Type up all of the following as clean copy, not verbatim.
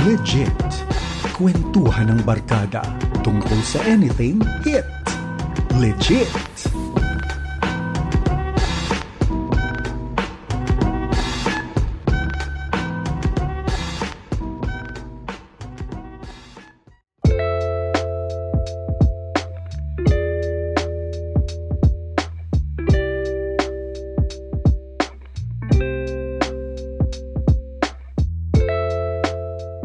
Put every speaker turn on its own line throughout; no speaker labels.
Legit. Kwentuhan ng barkada tungkol sa anything hit. Legit.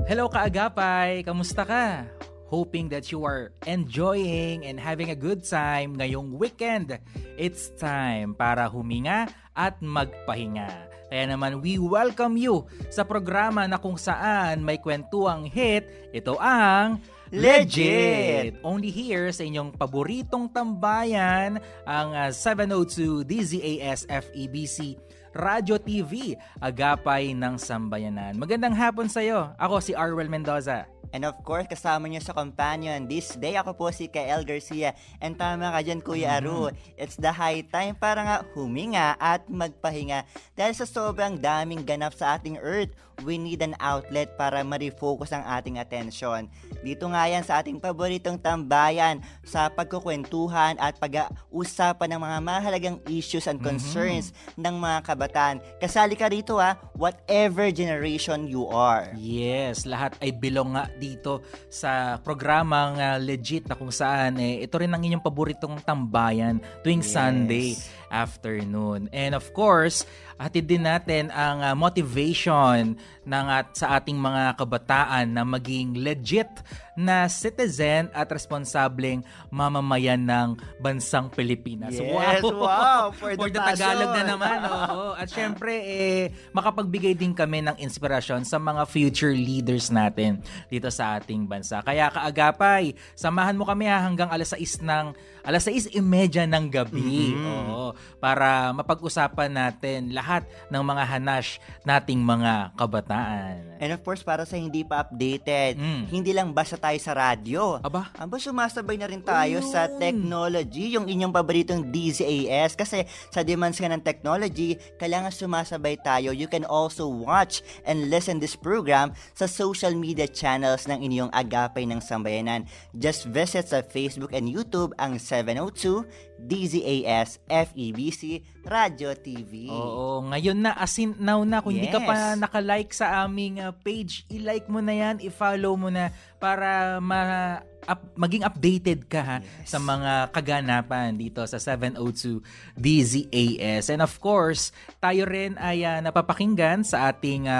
Hello kaagapay! Kamusta ka? Hoping that you are enjoying and having a good time ngayong weekend. It's time para huminga at magpahinga. Kaya naman we welcome you sa programa na kung saan may kwentuang hit. Ito ang Legit! Only here sa inyong paboritong tambayan, ang 702 DZAS FEBC Radyo TV, Agapay ng Sambayanan. Magandang hapon sa iyo. Ako si Arwel Mendoza.
And of course, kasama niyo sa companion this day, ako po si Kael Garcia. And tama ka dyan, Kuya Aru. It's the high time para nga huminga at magpahinga. Dahil sa sobrang daming ganap sa ating earth, we need an outlet para ma-refocus ang ating atensyon. Dito nga yan sa ating paboritong tambayan sa pagkukwentuhan at pag-uusapan ng mga mahalagang issues and concerns ng mga kabataan. Kasali ka rito whatever generation you are.
Yes, lahat ay belong nga dito sa programang Legit na kung saan ito rin ang inyong paboritong tambayan tuwing Sunday afternoon. And of course, hatid din natin ang motivation sa ating mga kabataan na maging legit na citizen at responsableng mamamayan ng bansang Pilipinas.
Yes, wow! For the
Tagalog na naman. At syempre, makapagbigay din kami ng inspirasyon sa mga future leaders natin dito sa ating bansa. Kaya kaagapay, samahan mo kami hanggang alas 6:30 ng gabi. Para mapag-usapan natin lahat ng mga hanash nating mga kabataan.
And of course, para sa hindi pa updated, hindi lang basta tayo sa radyo.
Aba,
sumasabay na rin tayo sa technology, yung inyong paboritong DZAS. Kasi sa demands nga ng technology, kailangan sumasabay tayo. You can also watch and listen this program sa social media channels ng inyong Agapay ng Sambayanan. Just visit sa Facebook and YouTube ang 702 DZAS FEBC Radyo TV. Oo,
ngayon na now na. Kung hindi ka pa nakalike sa aming page, i-like mo na yan, i-follow mo na para maging updated ka sa mga kaganapan dito sa 702 DZAS. And of course, tayo rin ay napapakinggan sa ating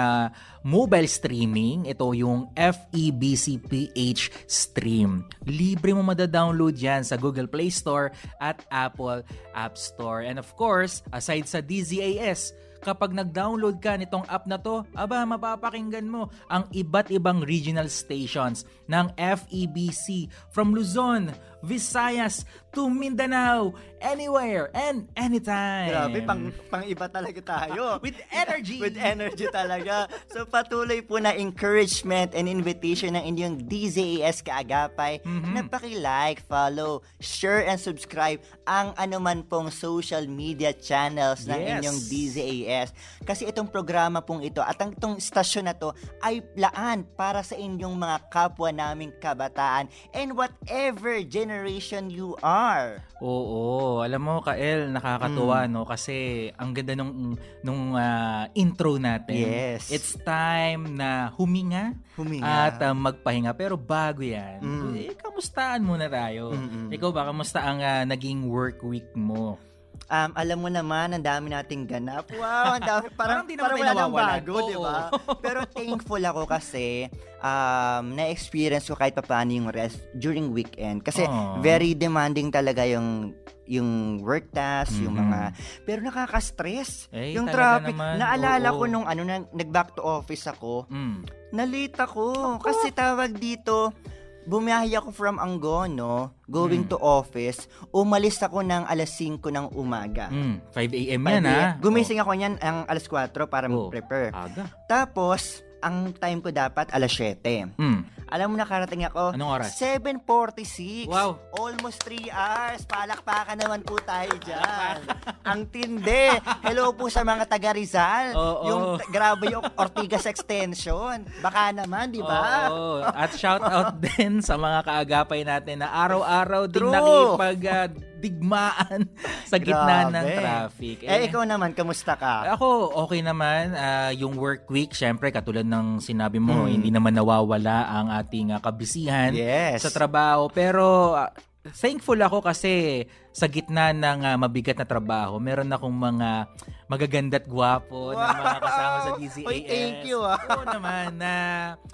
mobile streaming. Ito yung FEBC PH Stream. Libre mo madadownload yan sa Google Play Store at Apple App Store. And of course, aside sa DZAS, kapag nag-download ka nitong app na to, mapapakinggan mo ang iba't ibang regional stations ng FEBC from Luzon, Visayas to Mindanao, anywhere and anytime.
Grabe, pang iba talaga tayo.
With energy.
With energy talaga. So patuloy po na encouragement and invitation ng inyong DZAS kaagapay na paki-like, follow, share and subscribe ang anuman pong social media channels ng inyong DZAS. Kasi itong programa pong ito at itong stasyon na to ay laan para sa inyong mga kapwa naming kabataan and whatever generation you are.
Oo, alam mo Kael, nakakatuwa no kasi ang ganda nung intro natin.
Yes.
It's time na huminga. At magpahinga. Pero bago yan, kamustaan muna tayo. Ikaw ba, kamusta ang naging work week mo?
Alam mo naman, ang dami nating ganap. Wow, ang dami. Parang wala nang bago, di ba? Pero thankful ako kasi na-experience ko kahit paano yung rest during weekend. Kasi very demanding talaga yung work task, yung mga... Pero nakaka-stress. Yung traffic. Naalala ko nung nag-back to office ako, na-late ako. Kasi tawag dito, bumiyahe ako from Angono, going to office, umalis ako ng alas 5 ng umaga.
5 a.m. yan, ha?
Gumising ako niyan ang alas 4 para mag-prepare.
Aga.
Tapos, ang time ko dapat alas 7. Alam mo, nakarating ako.
Anong oras?
7:46.
Wow.
Almost 3 hours. Palakpakan naman po tayo dyan. Ang tindi. Hello po sa mga taga Rizal. Grabe yung Ortigas Extension. Baka naman, di ba?
Oo. At shout out din sa mga kaagapay natin na araw-araw din nakipagdigmaan sa gitna ng traffic.
Ikaw naman, kamusta ka?
Ako, okay naman. Yung work week, syempre, katulad ng sinabi mo, hindi naman nawawala ang ating kabisihan sa trabaho. Pero thankful ako kasi sa gitna ng mabigat na trabaho, meron akong mga magaganda't gwapo na mga kasama sa DZAS.
Oy, thank you.
Oo naman, na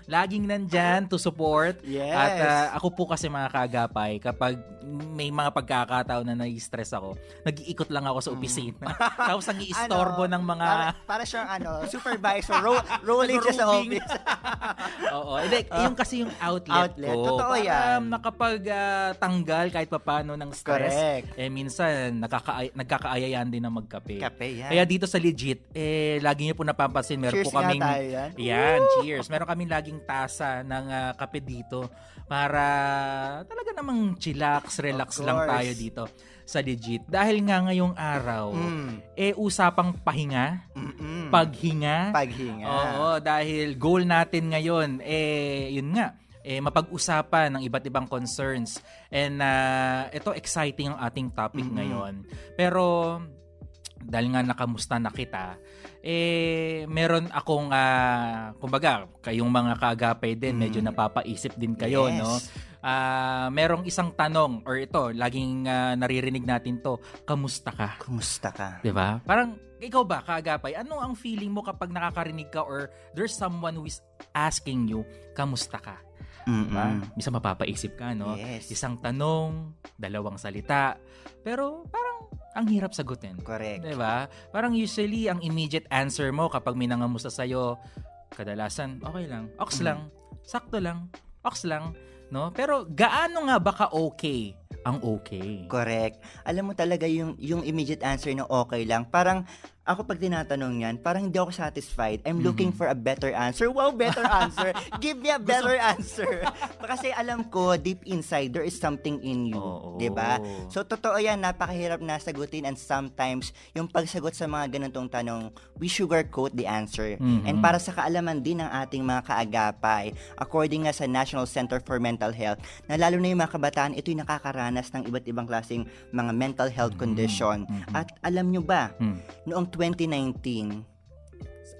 laging nandyan to support.
Yes.
At ako po kasi mga kaagapay, kapag may mga pagkakataon na nai-stress ako, nag-iikot lang ako sa opisina. Tapos ang i-istorbo ng mga...
Para siyang supervisor, rolling siya sa office.
Oo. Yung kasi yung outlet ko.
Totoo yan.
Nakapagtanggal kahit papano ng stress.
Correct.
Minsan, nagkakaayayan din na magkape.
Kape, yan.
Kaya dito sa Legit, lagi niyo po napapansin, meron
cheers
po kaming...
nga tayo yan.
Yan, cheers. Meron kaming laging tasa ng kape dito para talaga namang chillax, relax lang tayo dito sa Legit. Dahil nga ngayong araw, usapang pahinga, paghinga. Oo, dahil goal natin ngayon, yun nga, mapag-usapan ng iba't ibang concerns. And ito, exciting ang ating topic ngayon. Pero dahil nga nakamusta na kita, meron akong, kumbaga, kayong mga kaagapay din, medyo napapaisip din kayo, no? Merong isang tanong, or ito, laging naririnig natin to, kamusta ka?
Kamusta ka?
Diba? Parang, ikaw ba, kaagapay, ano ang feeling mo kapag nakakarinig ka or there's someone who is asking you, kamusta ka? Diba? Misa mapapaisip ka, no?
Yes.
Isang tanong, dalawang salita, pero parang ang hirap sagutin.
Correct.
Diba? Parang usually, ang immediate answer mo kapag may nangamusta sa'yo, kadalasan, okay lang, ox lang, sakto lang, ox lang, no? Pero gaano nga ba ka-okay ang okay?
Correct. Alam mo talaga yung immediate answer na okay lang, parang ako pag tinatanong yan, parang hindi ako satisfied. I'm looking for a better answer. Wow, better answer. Give me a better answer. Kasi alam ko, deep inside, there is something in you. Diba? So, totoo yan, napakahirap na sagutin, and sometimes, yung pagsagot sa mga ganitong tanong, we sugarcoat the answer. And para sa kaalaman din ng ating mga kaagapay, according nga sa National Center for Mental Health, na lalo na yung mga kabataan, ito'y nakakaranas ng iba't ibang klaseng mga mental health condition. At alam nyo ba, noong 2019,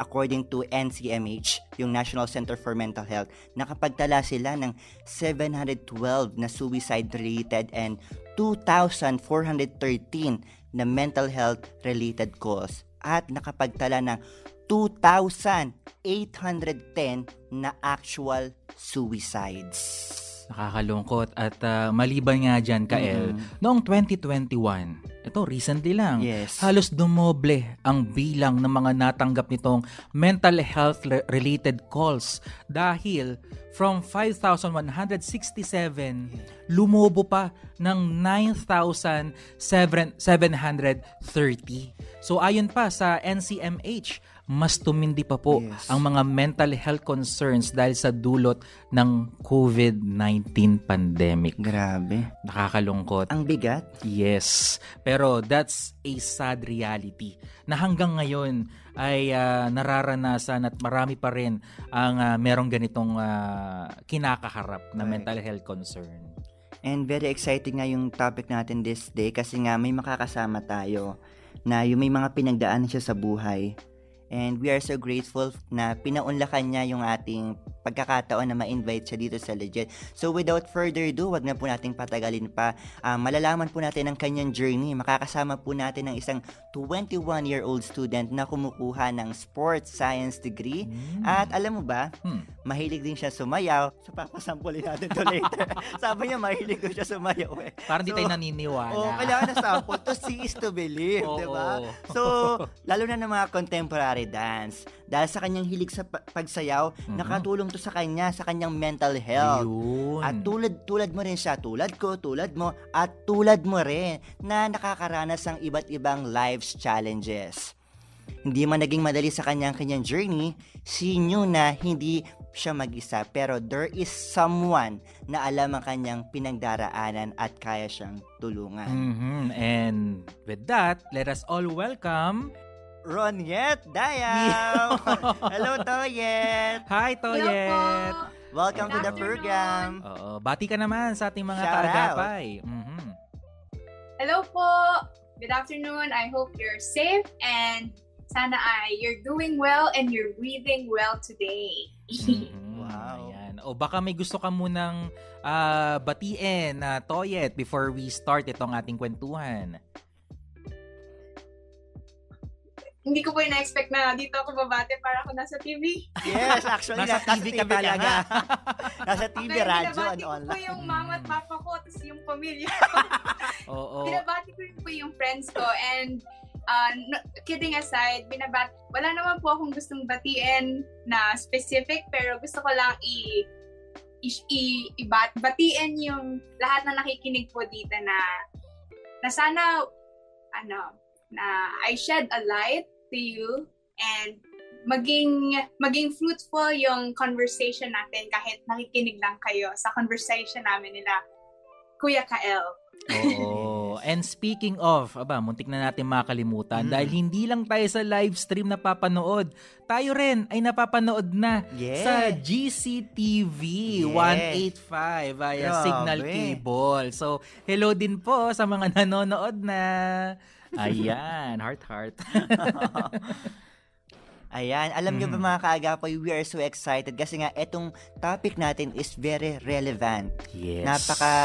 according to NCMH, yung National Center for Mental Health, nakapagtala sila ng 712 na suicide-related and 2,413 na mental health-related calls, at nakapagtala ng 2,810 na actual suicides.
Nakakalungkot. At maliban nga dyan, Kael, noong 2021, ito recently lang, halos dumoble ang bilang ng mga natanggap nitong mental health related calls, dahil from 5,167 lumobo pa ng 9,730. So ayon pa sa NCMH, mas tumindi pa po ang mga mental health concerns dahil sa dulot ng COVID-19 pandemic.
Grabe.
Nakakalungkot.
Ang bigat.
Yes. Pero that's a sad reality na hanggang ngayon ay nararanasan, at marami pa rin ang merong ganitong kinakaharap na mental health concern.
And very exciting nga yung topic natin this day, kasi nga may makakasama tayo na yung may mga pinagdaanan siya sa buhay. And we are so grateful na pinaunlakan niya yung ating pagkakataon na ma-invite siya dito sa Legit. So without further ado, wag na po nating patagalin pa. Malalaman po natin ang kanyang journey. Makakasama po natin ng isang 21-year-old student na kumukuha ng sports science degree. At alam mo ba, mahilig din siya sumayaw. So papasampulin natin to later. Sabi niya mahilig ko siya sumayaw.
Parang di tayo naniniwala.
Kailangan na sample. To see is to believe, diba? So, lalo na ng mga contemporary dance. Dahil sa kanyang hilig sa pagsayaw, nakatulong to sa kanya, sa kanyang mental health.
Ayun.
At tulad mo rin siya, tulad ko, tulad mo, at tulad mo rin na nakakaranas ng iba't ibang life's challenges. hindi man naging madali sa kanyang journey, she knew na hindi siya mag-isa, pero there is someone na alam ang kanyang pinagdaraanan at kaya siyang tulungan.
And with that, let us all welcome
Roniet Dayaw! Hello, Toyet!
Hi, Toyet!
Hello po!
Welcome to the program!
Oo, bati ka naman sa ating mga
Shout
kaagapay.
Hello po! Good afternoon. I hope you're safe and sana you're doing well and you're breathing well today.
Wow.
Ayan. O baka may gusto ka munang batiin na Toyet before we start itong ating kwentuhan.
Hindi ko po na-expect na dito ako babate para ako nasa TV.
Yes, actually,
nasa TV ka talaga.
Nasa TV,
Okay,
radyo, and
binabati ko
online.
po yung mama at papa ko tapos yung pamilya.
Oo.
Binabati ko rin po yung friends ko and kidding aside, wala naman po akong gustong batiin na specific pero gusto ko lang batiin yung lahat na nakikinig po dito na sana na I shed a light to you and maging fruitful yung conversation natin kahit nakikinig lang kayo sa conversation namin nila Kuya Kael.
Oo. And speaking of, muntik na natin makalimutan dahil hindi lang tayo sa live stream napapanood. Tayo rin ay napapanood na sa GCTV 185 via Signal Cable. So, hello din po sa mga nanonood na. Ayan, heart.
Ayan, alam niyo ba mga kaagapay, we are so excited kasi nga etong topic natin is very relevant.
Yes.
Napaka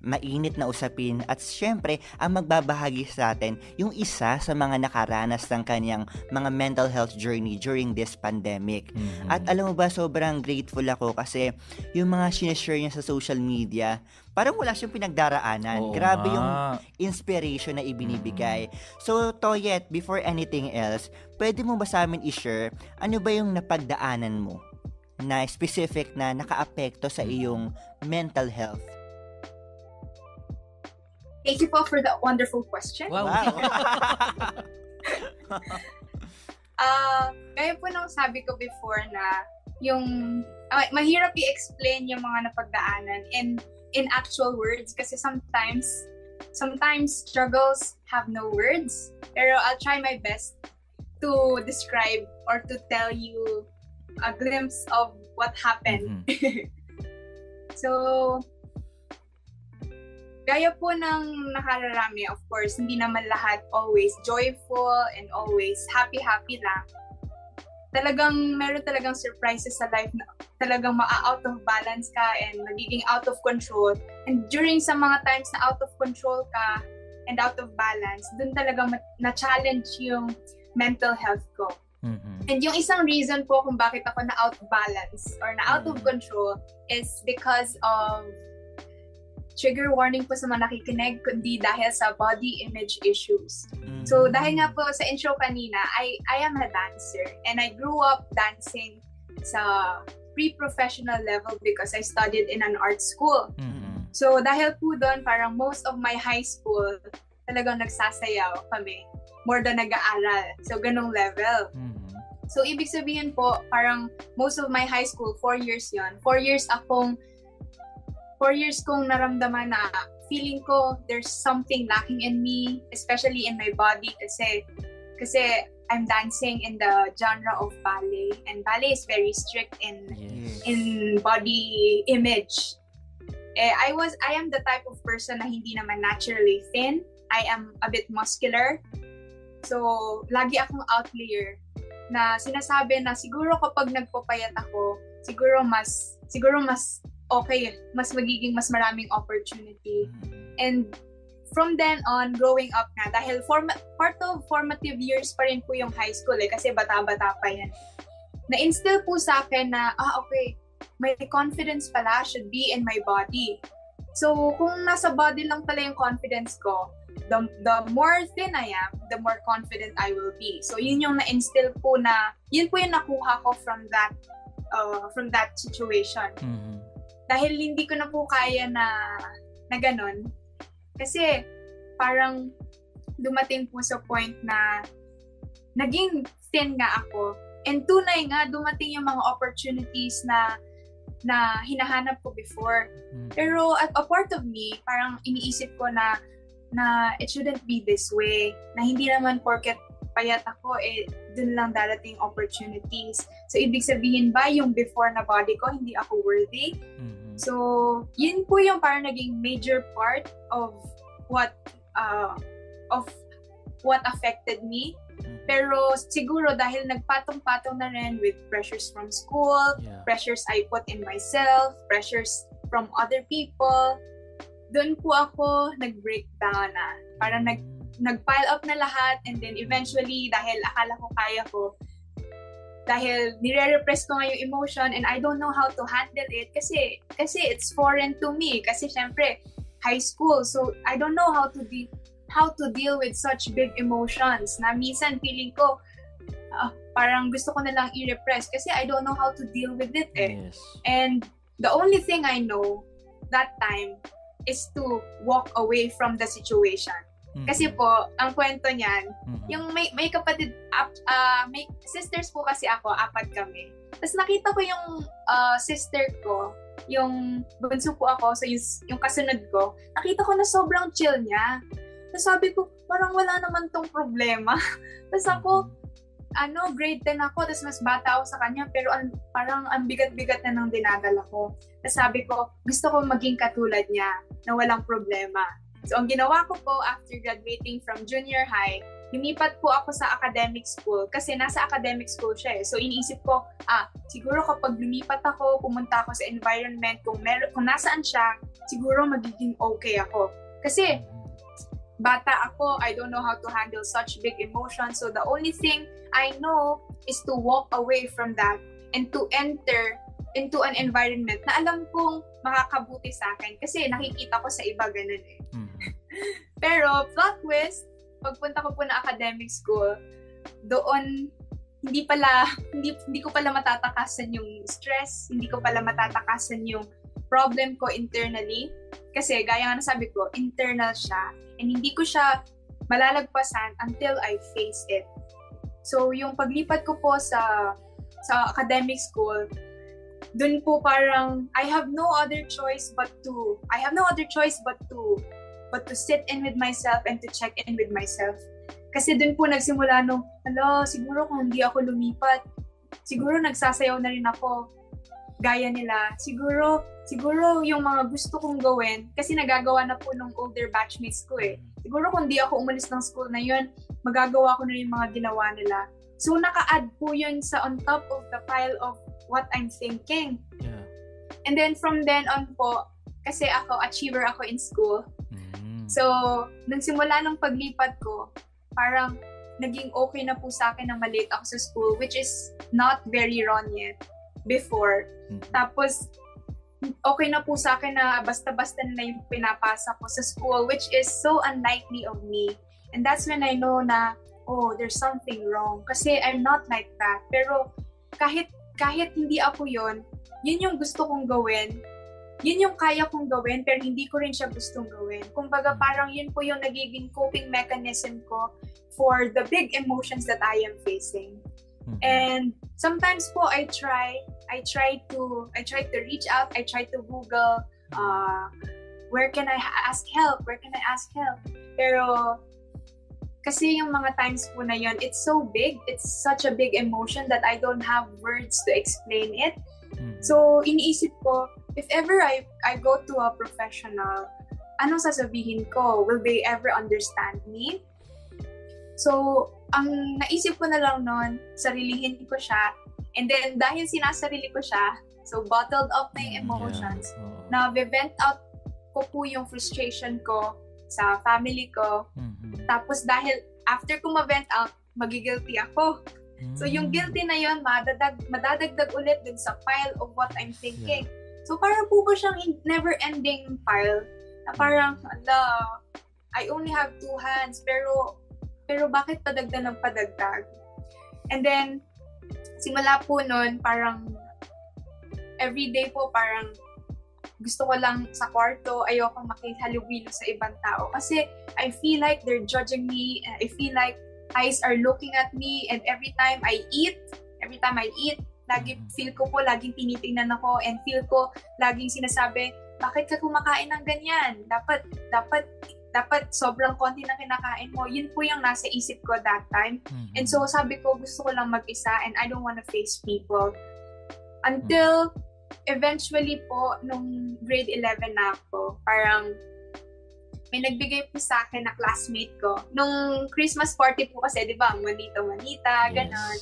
mainit na usapin at syempre ang magbabahagi sa atin yung isa sa mga nakaranas ng kanyang mga mental health journey during this pandemic. At alam mo ba, sobrang grateful ako kasi yung mga sineshare niya sa social media, parang wala siyang pinagdaraanan.
Oo,
grabe yung inspiration na ibinibigay. So, Toyet, before anything else, pwede mo ba sa amin i-share ano ba yung napagdaanan mo na specific na nakaapekto sa iyong mental health?
Thank you po for that wonderful question.
Wow.
Gaya po nung sabi ko before na yung mahirap i-explain yung mga napagdaanan in actual words kasi sometimes struggles have no words, pero I'll try my best to describe or to tell you a glimpse of what happened. So, gaya po ng nakararami, of course, hindi naman lahat always joyful and always happy lang. Meron talagang surprises sa life na talagang ma-out of balance ka and magiging out of control. And during sa mga times na out of control ka and out of balance, dun talaga na-challenge yung mental health ko. And yung isang reason po kung bakit ako na-out of balance or na-out of control is because of trigger warning po sa mga nakikinig, kundi dahil sa body image issues. So dahil nga po sa intro kanina, I am a dancer and I grew up dancing sa pre-professional level because I studied in an art school. So dahil po doon, parang most of my high school talagang nagsasayaw kami more than nag-aaral. So ganong level. So ibig sabihin po, parang most of my high school, 4 years yon. 4 years kong naramdaman na feeling ko there's something lacking in me, especially in my body kasi I'm dancing in the genre of ballet and ballet is very strict in body image. I am the type of person na hindi naman naturally thin. I am a bit muscular. So, lagi akong outlier na sinasabi na siguro kapag nagpapayat ako, siguro mas okay, mas maraming opportunity. And from then on, growing up na, dahil part of formative years pa rin po yung high school kasi bata-bata pa yan. Na-instill po sa akin na, okay, my confidence pala should be in my body. So, kung nasa body lang pala yung confidence ko, the more thin I am, the more confident I will be. So, yun yung na-instill po yun po yung nakuha ko from that situation. Dahil hindi ko na po kaya na ganon. Kasi parang dumating po sa point na naging thin nga ako. And tunay nga, dumating yung mga opportunities na hinahanap ko before. Pero at a part of me, parang iniisip ko na it shouldn't be this way. Na hindi naman porket payat ako, dun lang darating opportunities. So, ibig sabihin ba yung before na body ko, hindi ako worthy? So, yun po yung parang naging major part of what affected me. Pero siguro dahil nagpatong-patong na rin with pressures from school, pressures I put in myself, pressures from other people, doon po ako nag-breakdown na. Parang nag-pile up na lahat, and then eventually, dahil akala ko kaya ko, dahil nire-repress ko nga yung emotion and I don't know how to handle it kasi it's foreign to me. Kasi syempre, high school, so I don't know how to deal with such big emotions na minsan feeling ko parang gusto ko na lang i-repress kasi I don't know how to deal with it
Yes.
And the only thing I know that time is to walk away from the situation. Kasi po, ang kwento niyan, yung may kapatid, may sisters po kasi ako, 4 kami. Tapos nakita ko yung sister ko, yung bunso po ako, so yung kasunod ko, nakita ko na sobrang chill niya. Tapos sabi ko, parang wala naman tong problema. Tapos ako, grade 10 ako, tapos mas bata ako sa kanya, pero parang ang bigat-bigat na ng dinadala ko. Tapos sabi ko, gusto ko maging katulad niya, na walang problema. So ang ginawa ko po, after graduating from junior high, lumipat po ako sa academic school, kasi nasa academic school siya eh. So iniisip ko, siguro kapag lumipat ako, pumunta ako sa environment, kung nasaan siya, siguro magiging okay ako. Kasi, bata ako, I don't know how to handle such big emotions. So the only thing I know is to walk away from that and to enter into an environment na alam kong makakabuti sa akin. Kasi nakikita ko sa iba ganun eh. Pero plot twist, pagpunta ko po na academic school, doon hindi ko pala matatakasan yung stress, hindi ko pala matatakasan yung problem ko internally. Kasi gaya nga nasabi ko, internal siya. And hindi ko siya malalagpasan until I face it. So, yung paglipat ko po sa academic school, dun po parang I have no other choice but to sit in with myself and to check in with myself. Kasi dun po nagsimula siguro kung hindi ako lumipat, siguro nagsasayaw na rin ako gaya nila. Siguro yung mga gusto kong gawin, kasi nagagawa na po nung older batchmates ko eh. Siguro kung di ako umalis ng school na yun, magagawa ko na yung mga ginawa nila. So naka-add po yun sa on top of the pile of what I'm thinking.
Yeah.
And then from then on po, kasi achiever ako in school. So, nung simula ng paglipat ko, parang naging okay na po sa akin na malate ako sa school, which is not very wrong yet before. Tapos, okay na po sa akin na basta-basta na yung pinapasa ko sa school, which is so unlikely of me. And that's when I know na, there's something wrong. Kasi I'm not like that. Pero kahit hindi ako yun yung gusto kong gawin. Yun yung kaya kong gawin, pero hindi ko rin siya gustong gawin. Kumbaga, parang yun po yung nagiging coping mechanism ko for the big emotions that I am facing. And sometimes po, I try to reach out, I try to Google, where can I ask help? Pero, kasi yung mga times po na yun, it's so big, it's such a big emotion that I don't have words to explain it. So, iniisip ko, if ever I go to a professional, anong sasabihin ko? Will they ever understand me? So, ang naisip ko na lang nun, sarilihin ko siya. And then, dahil sinasarili ko siya, so bottled up na yung emotions, na-vent out ko po yung frustration ko sa family ko. Tapos dahil after ko ma-vent out, magigilty ako. So yung guilty na yun, madadagdag ulit dun sa pile of what I'm thinking. So parang po ba siyang never-ending pile na parang, I only have 2 hands, pero bakit padagdag ng padagdag? And then, simula po nun, parang everyday po, parang gusto ko lang sa kwarto, ayoko makihalubilo sa ibang tao. Kasi I feel like they're judging me, and I feel like eyes are looking at me, and every time I eat, laging tinitingnan ako, and feel ko laging sinasabi, bakit ka kumakain ng ganyan? Dapat sobrang konti ng kinakain mo. Yun po yung nasa isip ko that time. And so sabi ko, gusto ko lang mag-isa and I don't want to face people. Until eventually po, nung grade 11 na ako, parang may nagbigay po sa akin na classmate ko. Nung Christmas party po kasi, di ba, manita, ganon.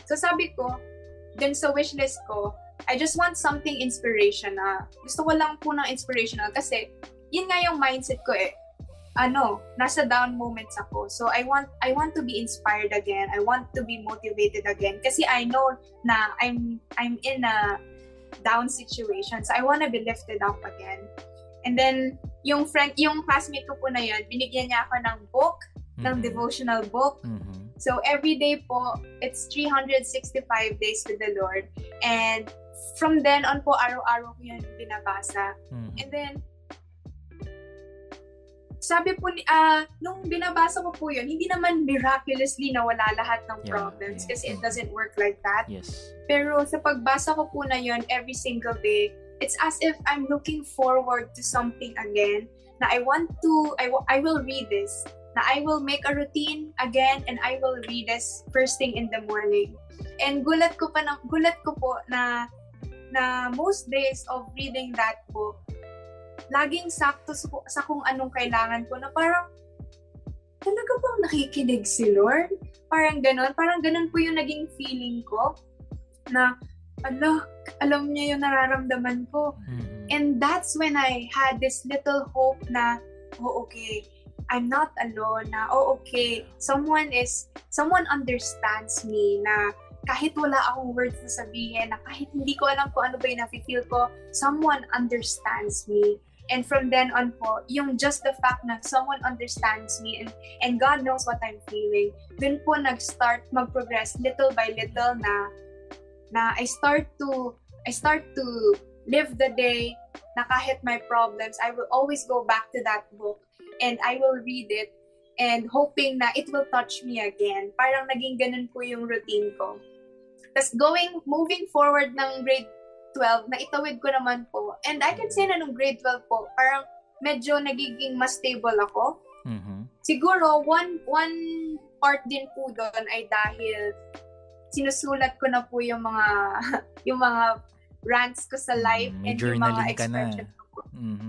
So sabi ko, dun sa wishlist ko, I just want something inspirational. Gusto ko lang po ng inspirational kasi yun nga yung mindset ko nasa down moments ako. So I want to be inspired again. I want to be motivated again kasi I know na I'm in a down situation. So I want to be lifted up again. And then yung classmate ko po na yun, binigyan niya ako ng book, ng devotional book. So every day po, it's 365 days with the Lord. And from then on po, araw-araw ko yun binabasa. And then, sabi po, nung binabasa ko po yun, hindi naman miraculously nawala lahat ng problems kasi it doesn't work like that.
Yes.
Pero sa pagbasa ko po na yun every single day, it's as if I'm looking forward to something again na I will read this. Na I will make a routine again and I will read this first thing in the morning. And gulat ko po na most days of reading that book, laging sakto sa kung anong kailangan ko na parang, talaga bang nakikinig si Lord? Parang ganon po yung naging feeling ko na, alam niya yung nararamdaman ko. And that's when I had this little hope na, okay, I'm not alone na, okay, someone understands me na kahit wala akong words na sabihin, na kahit hindi ko alam kung ano ba yung nafe-feel ko, someone understands me. And from then on po, yung just the fact na someone understands me and God knows what I'm feeling, dun po nag-start mag-progress little by little na I start to live the day na kahit my problems, I will always go back to that book and I will read it and hoping na it will touch me again. Parang naging ganun po yung routine ko. Tapos moving forward ng grade 12, na itawid ko naman po. And I can say na nung grade 12 po, parang medyo nagiging mas stable ako. Siguro, one part din po doon ay dahil sinusulat ko na po yung mga rants ko sa life and yung mga expression ko po.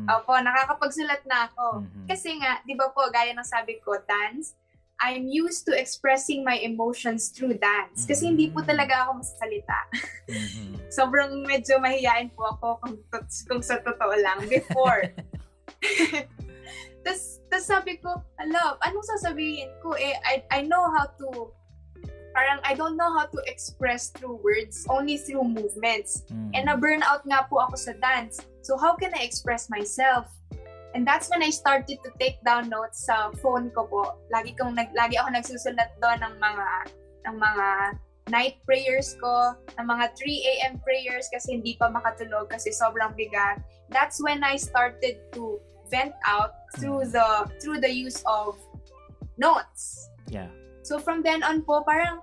Opo, nakakapagsulat na ako. Kasi nga, di ba po, gaya ng sabi ko, dance, I'm used to expressing my emotions through dance. Kasi hindi po talaga ako masasalita. Sobrang medyo mahihain po ako kung sa totoo lang before. Tapos sabi ko, anong sasabihin ko? I know how to, parang I don't know how to express through words, only through movements. And na-burnout nga po ako sa dance. So how can I express myself? And that's when I started to take down notes sa phone ko po. Lagi ako nagsusulat doon ng mga night prayers ko, ng mga 3 a.m. prayers kasi hindi pa makatulog kasi sobrang bigat. That's when I started to vent out through the use of notes.
Yeah.
So from then on po, parang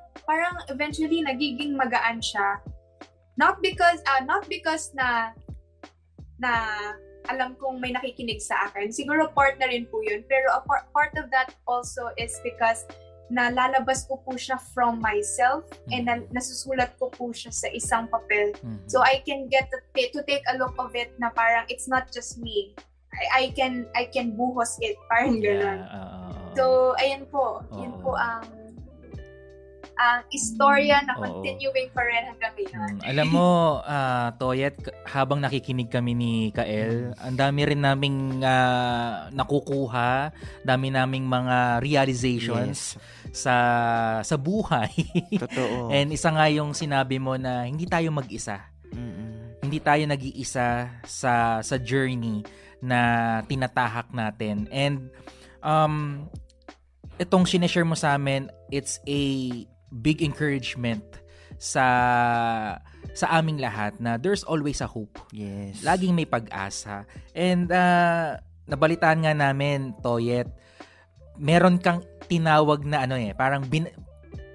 eventually nagiging magaan siya. Not because na alam kong may nakikinig sa akin. Siguro part na rin po yun. Pero a part of that also is because nalalabas ko po siya from myself and nasusulat ko po siya sa isang papel. So I can get to take a look of it na parang it's not just me. I can buhos it. Parang gano'n. So, ayan po. Yun po ang istorya na continuing pa rin hanggang ngayon.
Alam mo, Toyet, habang nakikinig kami ni Kael, ang dami rin naming nakukuha, dami naming mga realizations sa buhay.
Totoo.
And isa nga yung sinabi mo na hindi tayo mag-isa. Hindi tayo nag-iisa sa journey na tinatahak natin. And itong sineshare mo sa amin, it's a big encouragement sa aming lahat na there's always a hope.
Yes.
Laging may pag-asa. And nabalitaan nga namin, Toyet, meron kang tinawag na parang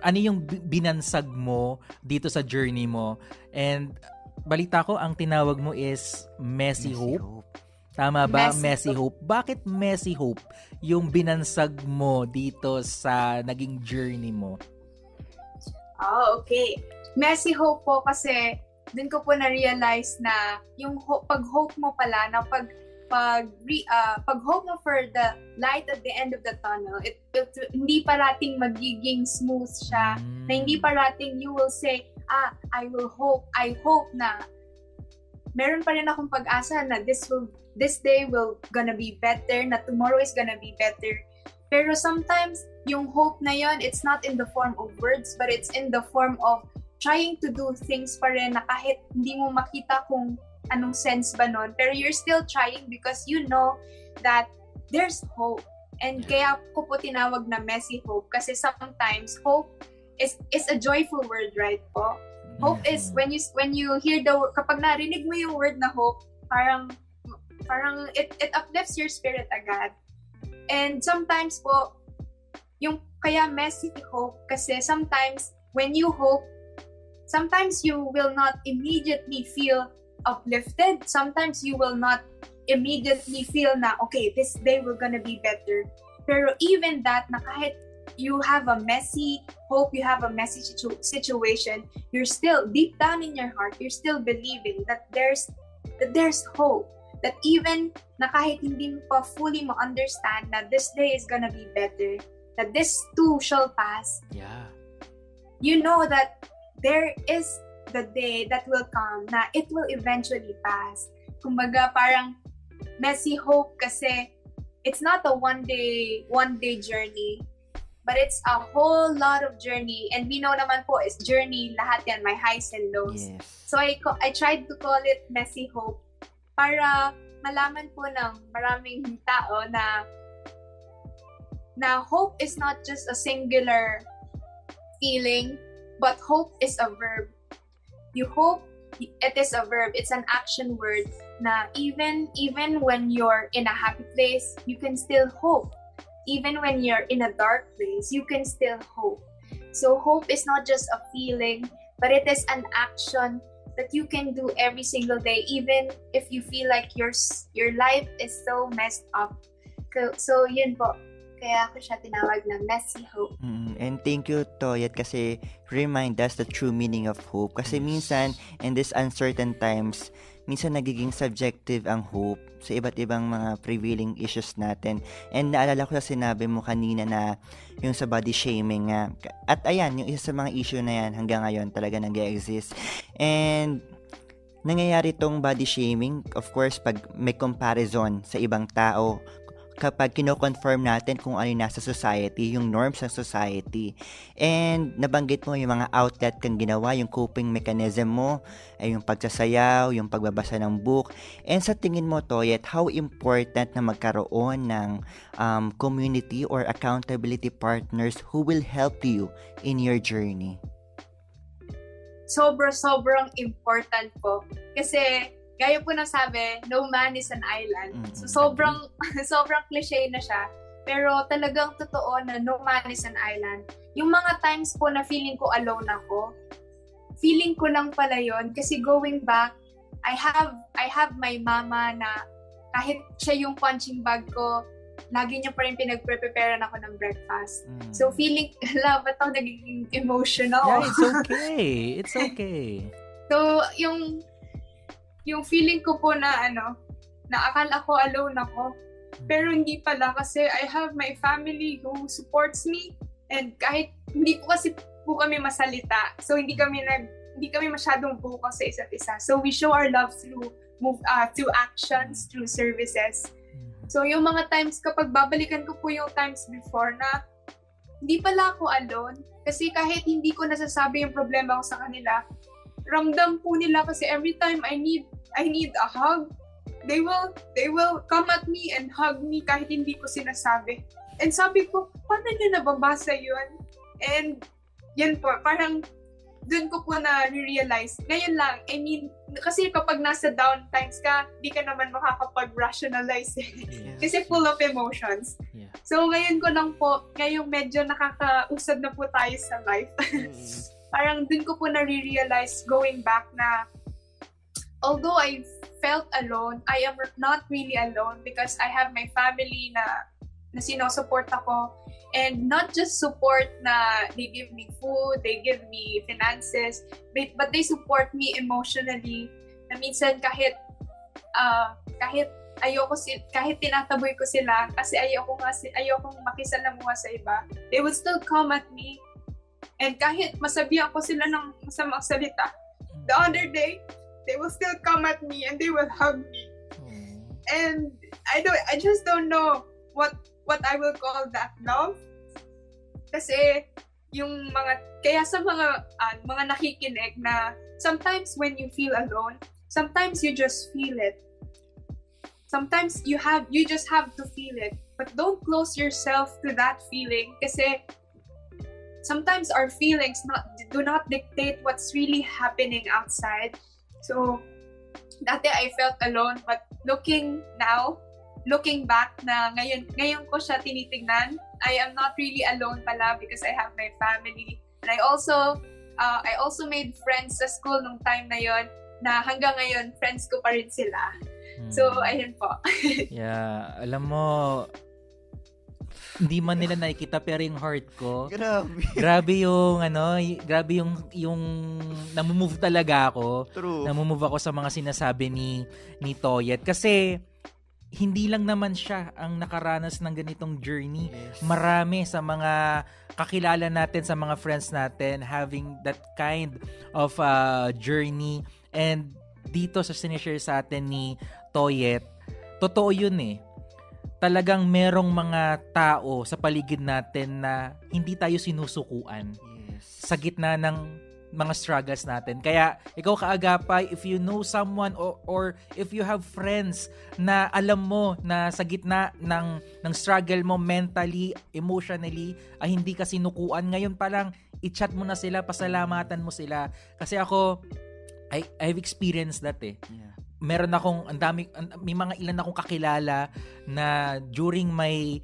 ano yung binansag mo dito sa journey mo. And balita ko, ang tinawag mo is Messy Hope. Tama ba? Messy Hope. Bakit Messy Hope yung binansag mo dito sa naging journey mo?
Oh, okay. Messy Hope po kasi dun ko po na-realize na yung pag-hope mo pala, na pag-hope mo for the light at the end of the tunnel, hindi parating magiging smooth siya, na hindi parating you will say, I hope na meron pa rin akong pag-asa na this day will gonna be better, na tomorrow is gonna be better. Pero sometimes, yung hope na yon, it's not in the form of words, but it's in the form of trying to do things pa rin na kahit hindi mo makita kung anong sense ba nun, pero you're still trying because you know that there's hope. And kaya ko po tinawag na Messy Hope kasi sometimes hope is a joyful word, right po? Hope is when you hear kapag narinig mo yung word na hope, parang it uplifts your spirit agad. And sometimes po, yung kaya Messy Hope kasi sometimes when you hope, sometimes you will not immediately feel uplifted. Sometimes you will not immediately feel na, okay, this day will gonna be better. Pero even that, na kahit you have a messy hope, you have a messy situation, you're still, deep down in your heart, you're still believing that there's hope. That even na kahit hindi mo pa fully mo understand na this day is gonna be better, that this too shall pass.
Yeah.
You know that there is the day that will come na it will eventually pass. Kumbaga parang Messy Hope kasi it's not a one day journey, but it's a whole lot of journey. And we know naman po is journey, lahat yan, my highs and lows.
Yes.
So I tried to call it Messy Hope para malaman po ng maraming tao na hope is not just a singular feeling, but hope is a verb. You hope, it is a verb. It's an action word na even when you're in a happy place, you can still hope. Even when you're in a dark place, you can still hope. So hope is not just a feeling, but it is an action that you can do every single day, even if you feel like your life is so messed up. So yun po. Kaya ako siya tinawag na Messy Hope.
And thank you, Toyet, kasi remind us the true meaning of hope. Kasi minsan, in these uncertain times, minsan nagiging subjective ang hope sa iba't ibang mga prevailing issues natin. And naalala ko sa sinabi mo kanina na yung sa body shaming nga. At ayan, yung isa sa mga issue na yan hanggang ngayon talaga nag-exist. And nangyayari tong body shaming, of course, pag may comparison sa ibang tao, kapag kino-confirm natin kung ano yung nasa society, yung norms ng society. And nabanggit mo yung mga outlet kang ginawa, yung coping mechanism mo, ay yung pagsasayaw, yung pagbabasa ng book. And sa tingin mo, Toyet, how important na magkaroon ng community or accountability partners who will help you in your journey?
Sobrang important po. Kasi gaya po na sabi, no man is an island. So sobrang cliche na siya. Pero talagang totoo na no man is an island. Yung mga times po na feeling ko alone ako, feeling ko lang pala yon kasi going back, I have my mama na kahit siya yung punching bag ko, lagi niya pa rin pinag-preparean ako ng breakfast. So feeling, ba't ako nagiging emotional?
Yeah, it's okay. It's okay.
So yung feeling ko po na na akala ko alone ako. Pero hindi pala kasi I have my family who supports me, and kahit hindi po kasi po kami masalita. So hindi kami masyadong buo sa isa't isa. So we show our love through actions, through services. So yung mga times kapag babalikan ko po yung times before na hindi pala ako alone, kasi kahit hindi ko nasasabi yung problema ko sa kanila, ramdam po nila kasi every time I need a hug, they will come at me and hug me kahit hindi ko sinasabi. And sabi ko, paano nyo nababasa yun? And yan po, parang dun ko po na-realize, ngayon lang, I mean, kasi kapag nasa down times ka, di ka naman makakapag-rationalize kasi full of emotions. Yeah. So ngayon ko lang po, ngayong medyo nakakausad na po tayo sa life. Parang dun ko po na-realize going back na although I felt alone, I am not really alone because I have my family na sinusupport ako. And not just support na they give me food, they give me finances, but they support me emotionally. Na minsan kahit kahit tinataboy ko sila kasi ayokong makisalamuha sa iba, they would still come at me. And kahit masabihan ko sila ng masamang salita, the other day, they will still come at me and they will hug me. And I just don't know what I will call that love. Kasi yung kaya sa mga nakikinig na sometimes when you feel alone, sometimes you just feel it. Sometimes you just have to feel it. But don't close yourself to that feeling kasi sometimes our feelings do not dictate what's really happening outside. So dati I felt alone, but looking back na ngayon ko siya tinitingnan, I am not really alone pala because I have my family. And I also made friends sa school nung time na yon na hanggang ngayon friends ko pa rin sila. So ayun po.
Yeah, alam mo, hindi man nila nakikita pero yung heart ko. Grabe yung namumove talaga ako.
True.
Namumove ako sa mga sinasabi ni Toyet kasi hindi lang naman siya ang nakaranas ng ganitong journey. Yes. Marami sa mga kakilala natin, sa mga friends natin, having that kind of journey. And dito sa sinishare sa atin ni Toyet, totoo yun eh. Talagang merong mga tao sa paligid natin na hindi tayo sinusukuan. Yes. Sa gitna ng mga struggles natin. Kaya ikaw kaagapay, if you know someone or if you have friends na alam mo na sa gitna ng struggle mo mentally, emotionally, ay hindi ka sinukuan, ngayon pa lang i-chat mo na sila, pasalamatan mo sila. Kasi ako, I've experienced that eh. Yeah. Meron akong may mga ilan akong kakilala na during my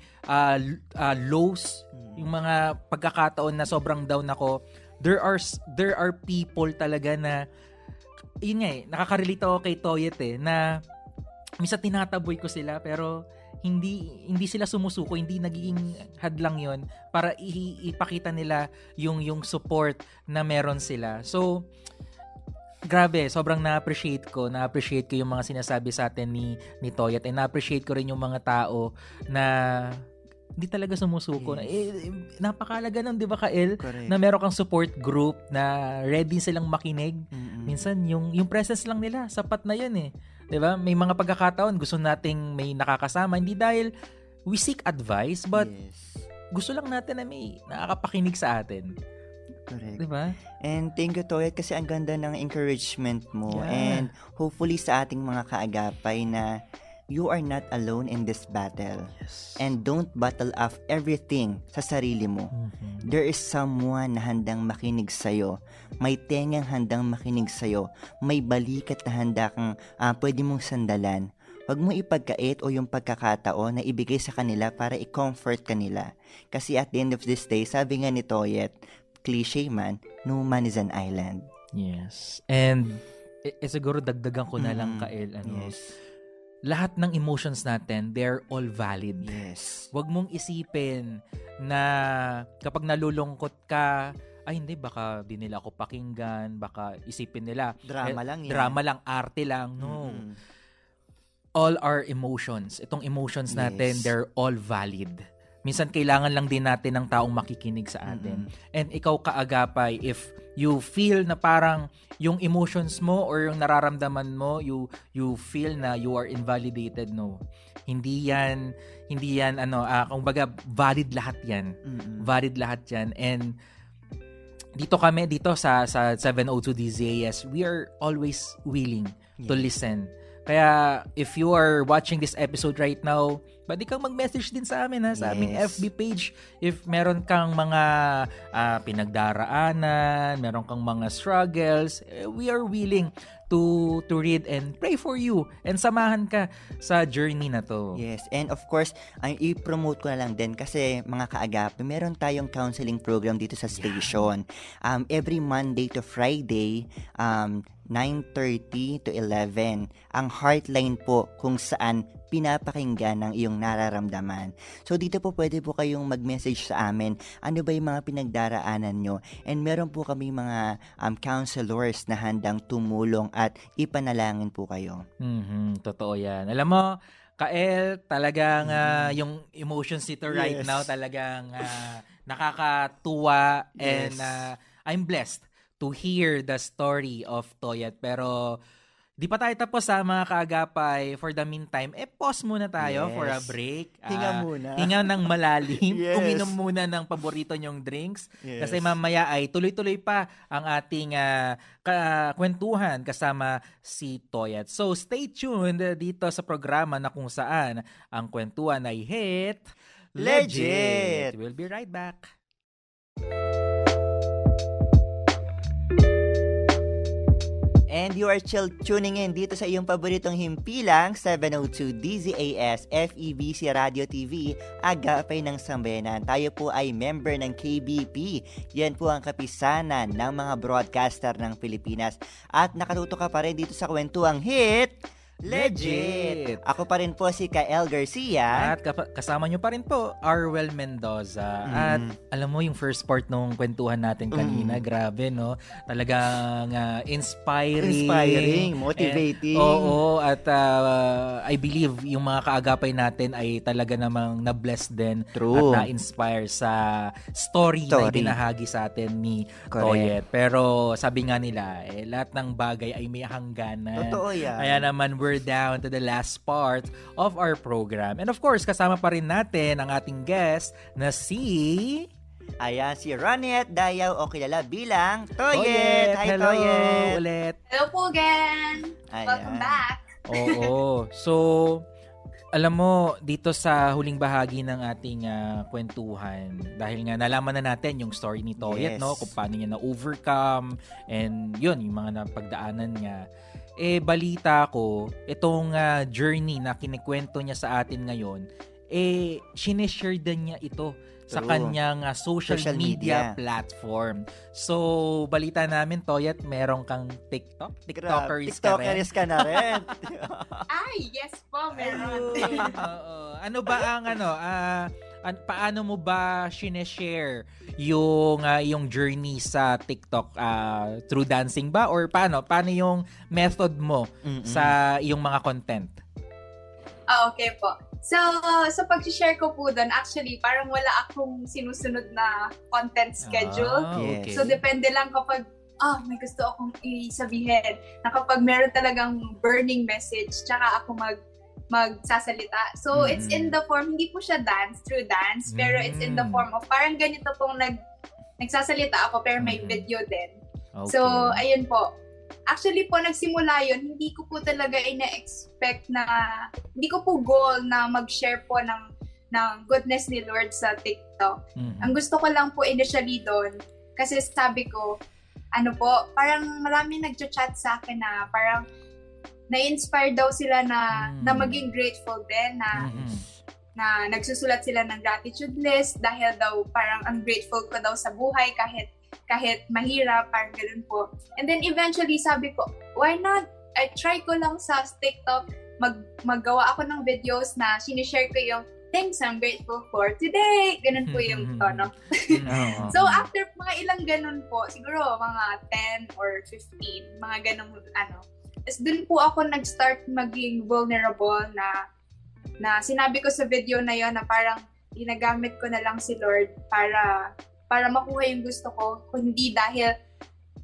lows, yung mga pagkakataon na sobrang down ako, there are people talaga na yun nga eh, nakaka-relate ako kay Toyet eh, na minsan tinataboy ko sila pero hindi sila sumusuko, hindi nagiging hadlang yon para ipakita nila yung support na meron sila. So grabe, sobrang na-appreciate ko yung mga sinasabi sa atin ni Toyet, and na-appreciate ko rin yung mga tao na hindi talaga sumusuko. Yes. Napakalaga nun, di ba, Kael?
Correct.
Na meron kang support group na ready silang makinig.
Mm-hmm.
Minsan, yung presence lang nila, sapat na yun eh. Di ba? May mga pagkakataon, gusto nating may nakakasama. Hindi dahil we seek advice, but gusto lang natin na may nakakapakinig sa atin.
Correct.
Diba?
And thank you, Toyet, kasi ang ganda ng encouragement mo. Yeah. And hopefully sa ating mga kaagapay na you are not alone in this battle.
Yes.
And don't battle off everything sa sarili mo.
Mm-hmm.
There is someone na handang makinig sa'yo. May tengang handang makinig sa'yo. May balikat na handa kang pwede mong sandalan. Huwag mo ipagkait o yung pagkakataon na ibigay sa kanila para i-comfort kanila. Kasi at the end of this day, sabi nga ni Toyet, cliche man, no man is an island.
Yes. And siguro dagdagan ko na lang, Kael.
Yes.
Lahat ng emotions natin, they're all valid.
Yes.
Huwag mong isipin na kapag nalulungkot ka, ay hindi, baka di nila ako pakinggan, baka isipin nila
drama lang yan.
Drama lang, arte lang. No. Mm-hmm. All our emotions, itong emotions natin, they're all valid. Minsan kailangan lang din natin ng taong makikinig sa atin. Mm-hmm. And ikaw kaagapay, if you feel na parang yung emotions mo or yung nararamdaman mo, you feel na you are invalidated, no. Hindi yan kumbaga valid lahat yan.
Mm-hmm.
Valid lahat yan. And dito sa 702 DZAS, we are always willing to listen Kaya if you are watching this episode right now, pwede kang mag-message din sa amin sa aming FB page. If meron kang mga pinagdaraanan, meron kang mga struggles, we are willing to read and pray for you and samahan ka sa journey na to.
Yes, and of course, i-promote ko na lang din kasi mga kaagapi, meron tayong counseling program dito sa station. Every Monday to Friday, 9:30 to 11. Ang Heartline po kung saan pinapakinggan ng iyong nararamdaman. So dito po pwede po kayong mag-message sa amin. Ano ba yung mga pinagdaraanan nyo? And meron po kami mga counselors na handang tumulong at ipanalangin po kayo.
Totoo yan. Alam mo, Kael, talagang yung emotions dito right now talagang nakakatuwa and I'm blessed to hear the story of Toyet. Pero di pa tayo tapos sa mga kaagapay. For the meantime, pause muna tayo for a break.
Hinga muna.
Hinga ng malalim. Uminom muna ng paborito nyong drinks. Kasi mamaya ay tuloy-tuloy pa ang ating kwentuhan kasama si Toyet. So stay tuned dito sa programa na kung saan ang kwentuhan ay hit legit. We'll be right back.
And you are still tuning in dito sa iyong paboritong himpilang 702 DZAS FEBC Radio TV, Agapay ng Sambayanan. Tayo po ay member ng KBP. Yan po ang kapisanan ng mga broadcaster ng Pilipinas. At nakatuto ka pa rin dito sa kwentuang hit legit. Ako pa rin po si Kael Garcia.
At kasama nyo pa rin po, Arwel Mendoza. At alam mo yung first part nung kwentuhan natin kanina, grabe no? Talagang inspiring,
motivating.
At I believe yung mga kaagapay natin ay talaga namang na-bless din.
True.
At na-inspire sa story na ibinahagi sa atin ni Toyet. Pero sabi nga nila, lahat ng bagay ay may hangganan.
Totoo yan.
Kaya naman we're down to the last part of our program. And of course, kasama pa rin natin ang ating guest na si...
Ayan, si Ronette Dayaw o kilala bilang Toyet. Hi,
hello
Toyet.
ulit.
Hello po again.
Ayan.
Welcome back.
Oo. So, alam mo, dito sa huling bahagi ng ating kwentuhan, dahil nga nalaman na natin yung story ni Toyet, no? Kung paano niya na-overcome and yun, yung mga napagdaanan niya. Balita ko, itong journey na kinikwento niya sa atin ngayon, sineshare din niya ito sa kanyang social media platform. So, balita namin, Toyet, meron kang TikTok?
TikTokeris ka na rin.
Ay, yes po, meron.
Ano ba ang paano mo ba sineshare yung journey sa TikTok? Through dancing ba? Or paano yung method mo sa iyong mga content?
Okay po. So, sa pag-share ko po doon, actually, parang wala akong sinusunod na content schedule.
Okay.
So, depende lang kapag, may gusto akong isabihin. Na kapag meron talagang burning message, tsaka ako magsasalita. So, it's in the form, hindi po siya true dance, pero it's in the form of, parang ganito pong nagsasalita ako, pero may video din.
Okay.
So, ayun po. Actually po, nagsimula yun, hindi ko po talaga ina-expect na, hindi ko po goal na mag-share po ng goodness ni Lord sa TikTok. Ang gusto ko lang po initially doon, kasi sabi ko, parang marami nag-chat sa akin na parang na-inspire daw sila na maging grateful din, na nagsusulat sila ng gratitude list dahil daw parang ungrateful ko daw sa buhay kahit mahirap, parang ganoon po. And then eventually sabi ko, why not? I try ko lang sa TikTok, maggawa ako ng videos na sinishare ko yung things I'm grateful for today. Ganun po yung tono. So after mga ilang ganun po, siguro mga 10 or 15, mga ganun Tapos dun po ako nag-start maging vulnerable na sinabi ko sa video na yon na parang ginagamit ko na lang si Lord para makuha yung gusto ko, kundi dahil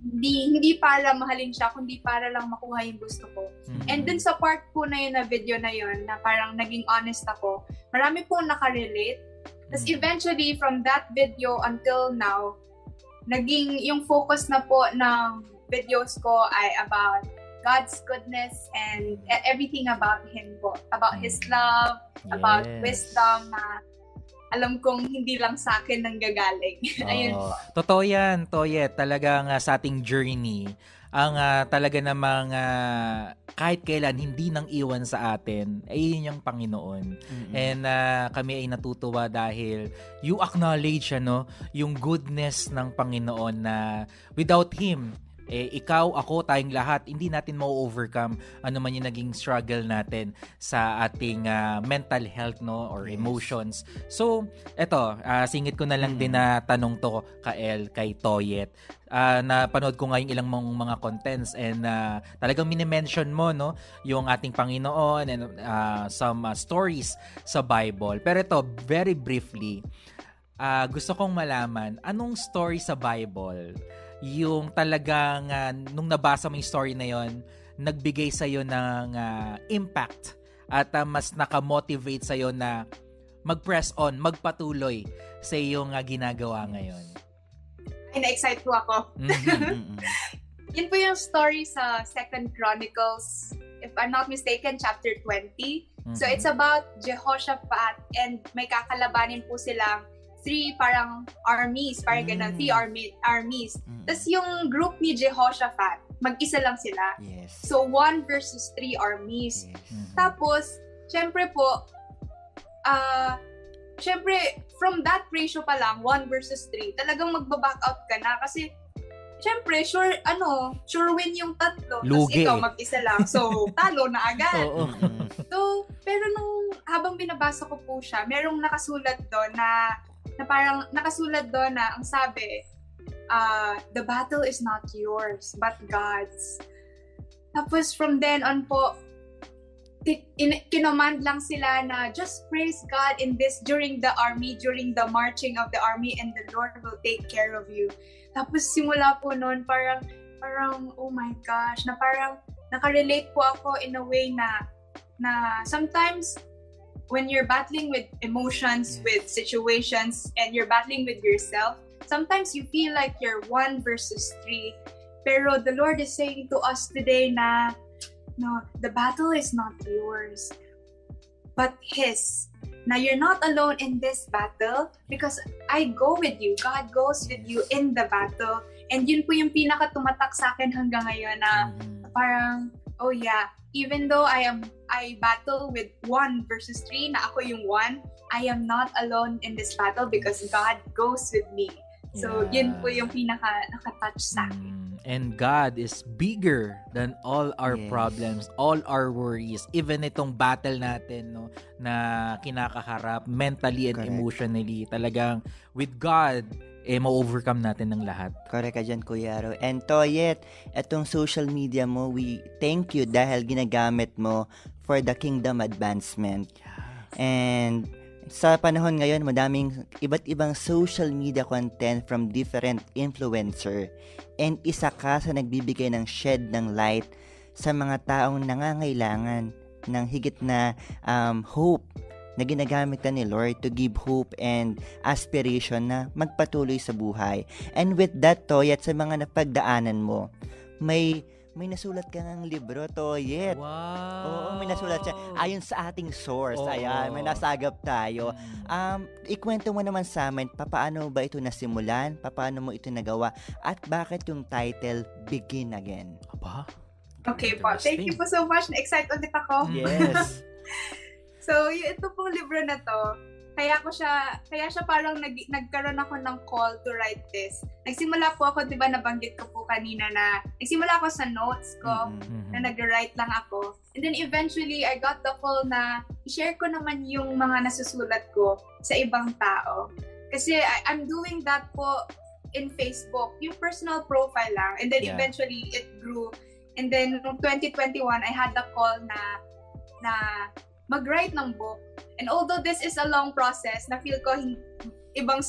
hindi para mahalin siya, kundi para lang makuha yung gusto ko. And dun sa part po na yun na video na yun, na parang naging honest ako, marami po nakarelate. Tapos eventually, from that video until now, naging yung focus na po ng videos ko ay about God's goodness and everything about Him po. About His love, about wisdom na alam kong hindi lang sa akin nang gagaling. Ayun po.
Totoo yan, Toyet. Talagang sa ating journey, ang talaga namang kahit kailan hindi nang iwan sa atin, ay yun yung Panginoon. And kami ay natutuwa dahil you acknowledge yung goodness ng Panginoon na without Him, ikaw, ako, tayong lahat, hindi natin ma-overcome ano man yung naging struggle natin sa ating mental health or emotions. So, eto, singit ko na lang din na tanong to kay Toyet. Napanood ko nga yung ilang mga contents and talagang minimension mo yung ating Panginoon and some stories sa Bible. Pero ito, very briefly, gusto kong malaman, anong story sa Bible yung talagang nung nabasa mo yung story na yon, nagbigay sa'yo ng impact at mas nakamotivate sa'yo na mag-press on, magpatuloy sa iyong ginagawa ngayon?
Ay, na-excite po ako. Yun po yung story sa 2 Chronicles, if I'm not mistaken, chapter 20. So it's about Jehoshaphat and may kakalabanin po silang 3 parang armies, parang ganun, 3 armies. Tapos yung group ni Jehoshaphat, mag-isa lang sila. So 1 versus 3 armies. Tapos, syempre po, from that ratio pa lang, 1 versus 3, talagang magbaback out ka na kasi syempre, sure win yung tatlo. Tapos ikaw mag-isa lang. So, talo na agad. So, pero habang binabasa ko po siya, merong nakasulat doon na parang nakasulat doon na ang sabi, the battle is not yours, but God's. Tapos from then on po, kinommand lang sila na just praise God in this during the marching of the army, and the Lord will take care of you. Tapos simula po noon, parang oh my gosh, na parang nakarelate po ako in a way na sometimes when you're battling with emotions, with situations, and you're battling with yourself, sometimes you feel like you're 1 versus 3. Pero the Lord is saying to us today na, no, the battle is not yours, but His. Now, you're not alone in this battle because I go with you. God goes with you in the battle. And yun po yung pinaka-tumatak sa akin hanggang ngayon na parang, oh yeah, even though I battle with 1 versus 3, na ako yung 1, I am not alone in this battle because God goes with me. So, yun po yung nakatouch sa akin.
And God is bigger than all our problems, all our worries, even itong battle natin na kinakaharap mentally and emotionally. Talagang with God, ma-overcome natin ng lahat.
Correct ka dyan, Kuya Aro. And Toyet, etong social media mo, we thank you dahil ginagamit mo for the kingdom advancement. And sa panahon ngayon, madaming iba't ibang social media content from different influencer. And isa ka sa nagbibigay ng shed ng light sa mga taong nangangailangan ng higit na hope na ginagamit ka ni Lord to give hope and aspiration na magpatuloy sa buhay. And with that, Toyet, sa mga napagdaanan mo, may nasulat ka ng libro, Toyet.
Wow!
Oo, may nasulat siya. Ayon sa ating source, ayan, may nasagap tayo. Ikwento mo naman sa amin, paano ba ito nasimulan? Paano mo ito nagawa? At bakit yung title, Begin Again?
Aba?
Okay po. Thank you po so much. Na-excite ulit ako.
Yes.
So, ito pong libro na to, kaya siya parang nagkaroon ako ng call to write this. Nagsimula po ako, 'di ba, nabanggit ko po kanina na nagsimula ako sa notes ko na nag-write lang ako. And then eventually I got the call na i-share ko naman yung mga nasusulat ko sa ibang tao. Kasi I'm doing that po in Facebook, yung personal profile lang. And then eventually it grew. And then noong 2021 I had the call na mag-write ng book. And although this is a long process, na feel ko ibang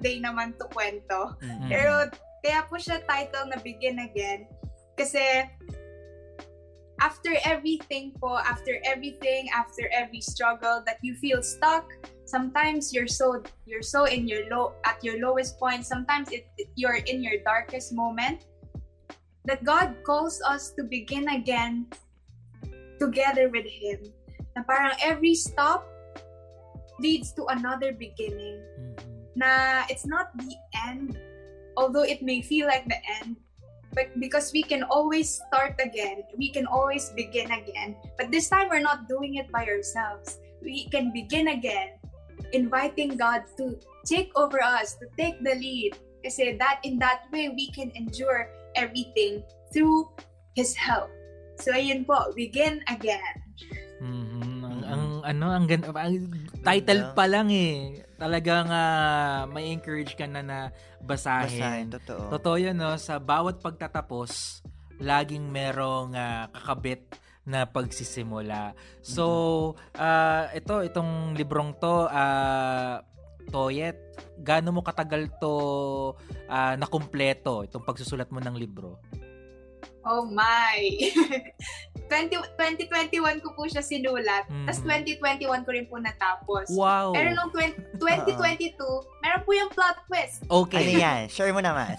day naman to kwento. Pero kaya po siya title na Begin Again. Kasi after every struggle that you feel stuck, sometimes you're so at your lowest point, sometimes you're in your darkest moment. that God calls us to begin again together with Him. Na parang every stop leads to another beginning. Na it's not the end, although it may feel like the end, but because we can always start again, we can always begin again. But this time we're not doing it by ourselves. We can begin again, inviting God to take over us, to take the lead. Kasi in that way, we can endure everything through His help. So, ayun po, begin again.
Ang title pa lang talagang may encourage ka na basahin. Totoo yun, no? Sa bawat pagtatapos, laging merong kakabit na pagsisimula. So, itong librong to, Toyet, gaano mo katagal to na kumpleto, itong pagsusulat mo ng libro?
Oh my! 2021 ko po siya sinulat. Tapos 2021 ko rin po natapos.
Wow!
Pero nung 2022, meron po yung plot twist.
Okay.
Ano yan? Share mo naman.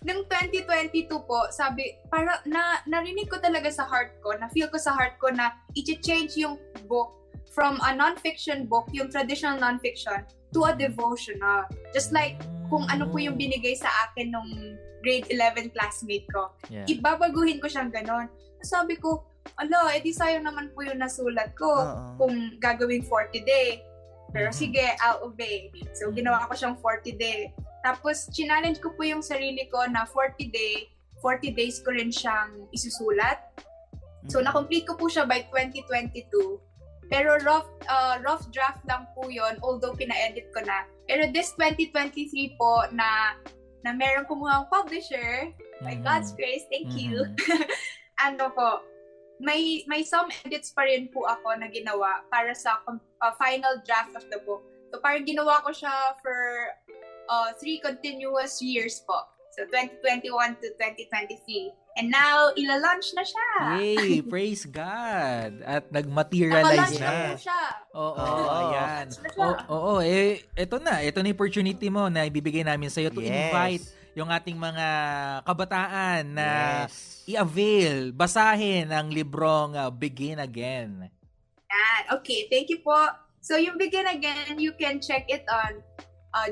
Nung 2022 po, sabi, para narinig ko talaga sa heart ko, na-feel ko sa heart ko na i-change yung book from a non-fiction book, yung traditional non-fiction, to a devotional. Just like kung ano po yung binigay sa akin nung grade 11 classmate ko. Yeah. Ibabaguhin ko siyang ganon. Sabi ko, edi sayang naman po yung nasulat ko kung gagawing 40 day. Pero sige, I'll obey. So, ginawa ko siyang 40 day. Tapos, challenge ko po yung sarili ko na 40 days ko rin siyang isusulat. So, na-complete ko po siya by 2022. Pero rough draft lang po yon, although pina-edit ko na. Pero this 2023 po na meron ko mga publisher, by God's grace, thank you. Ano po, may some edits pa rin po ako na ginawa para sa final draft of the book. So parang ginawa ko siya for 3 continuous years po. So 2021 to 2023. And now, ila-launch na siya.
Yay! Praise God! At nag-materialize na.
Siya.
Ayan. Ito na yung opportunity mo na ibibigay namin sa'yo to invite yung ating mga kabataan na i-avail, basahin ang librong Begin Again.
Okay, thank you po. So, yung Begin Again, you can check it on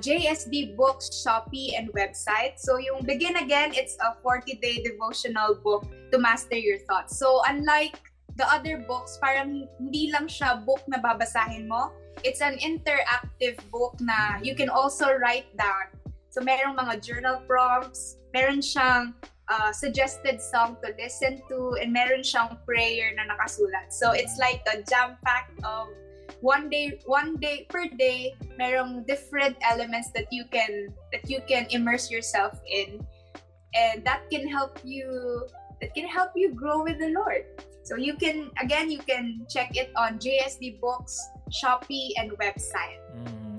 JSD Books, Shopee, and website. So yung Begin Again, it's a 40-day devotional book to master your thoughts. So unlike the other books, parang hindi lang siya book na babasahin mo. It's an interactive book na you can also write down. So merong mga journal prompts, meron siyang suggested song to listen to, and meron siyang prayer na nakasulat. So it's like a jam-pack of one day per day, merong different elements that you can immerse yourself in, and that can help you grow with the Lord. So you can check it on JSD Books, Shopee, and website.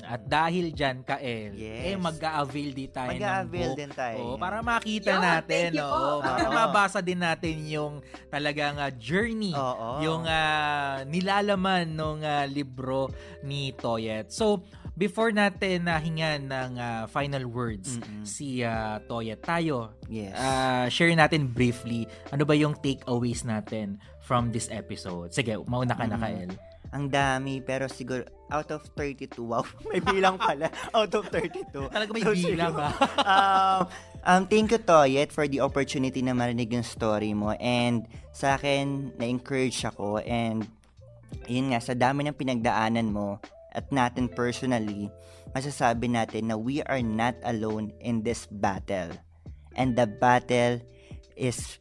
At dahil dyan, Kael, mag-a-avail din tayo ng book.
Din tayo.
Para makita natin, para mabasa din natin yung talagang journey, yung nilalaman ng libro ni Toyet. So, before natin hingan ng final words si Toyet, tayo, share natin briefly, ano ba yung takeaways natin from this episode? Sige, mauna ka na, Kael.
Ang dami, pero siguro out of 32, wow, may bilang pala, out of 32.
Talaga may bilang ba?
Thank you, Toyet, for the opportunity na marinig yung story mo, and sa akin, na-encourage ako, and yun nga, sa dami ng pinagdaanan mo, at natin personally, masasabi natin na we are not alone in this battle, and the battle is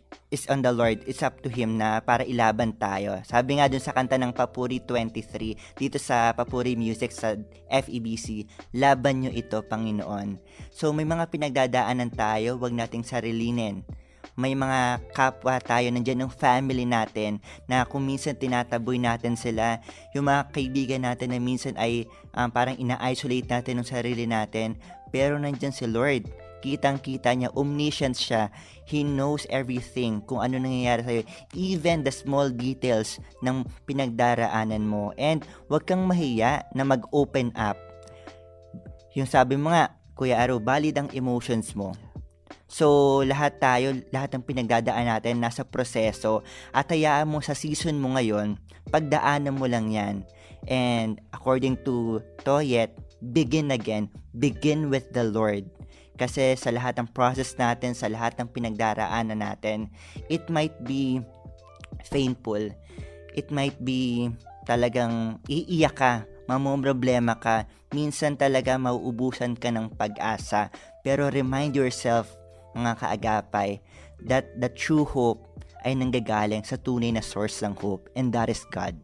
on the Lord. It's up to Him na para ilaban tayo. Sabi nga dun sa kanta ng Papuri 23, dito sa Papuri Music sa FEBC, laban nyo ito, Panginoon. So may mga pinagdadaanan tayo, wag nating sarilinin. May mga kapwa tayo, nandiyan ng family natin, na kung minsan tinataboy natin sila, yung mga kaibigan natin na minsan ay parang ina-isolate natin ng sarili natin, pero nandiyan si Lord. Kitang-kita niya, omniscient siya. He knows everything, kung ano nangyayari sa'yo, even the small details ng pinagdaraanan mo. And wag kang mahiya na mag-open up. Yung sabi mo nga, Kuya Aro, valid ang emotions mo. So, lahat ng pinagdadaan natin nasa proseso at hayaan mo sa season mo ngayon, pagdaanan mo lang yan. And according to Toyet, begin again. Begin with the Lord. Kasi sa lahat ng process natin, sa lahat ng pinagdaraanan natin, it might be painful. It might be talagang iiyak ka, mamomroblema ka, minsan talaga mauubusan ka ng pag-asa. Pero remind yourself, mga kaagapay, that the true hope ay nanggagaling sa tunay na source ng hope, and that is God.